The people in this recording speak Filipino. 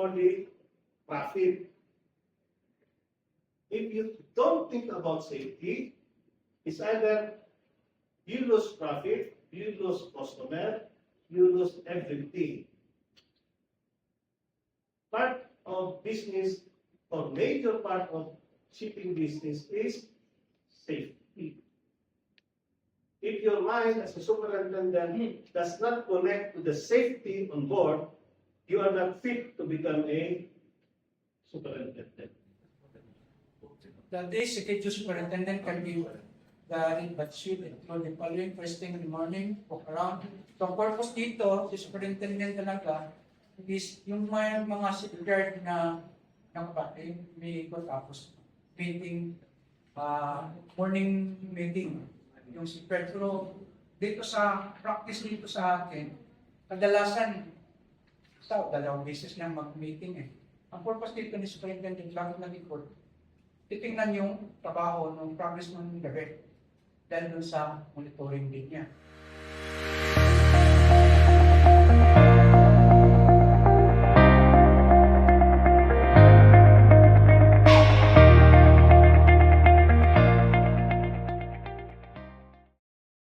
for the profit. If you don't think about safety, it's either you lose profit, you lose customer, you lose everything. Part of business, or major part of shipping business is safety. If your mind as a superintendent does not connect to the safety on board, you are not fit to become a superintendent. The day schedule superintendent can be the but should include the following: first thing in the morning, walk around. So, ang purpose dito, si superintendent talaga, is yung may mga secretary na kapatid, may ikot tapos meeting, morning meeting, yung secretary. Pero dito sa practice dito sa akin, kadalasan, sa dalawang beses lang mag-meeting eh. Ang purpose dito ni superintendent lang nag-ikot, titingnan yung trabaho ng progress ng gabi dahil dun sa monitoring din niya.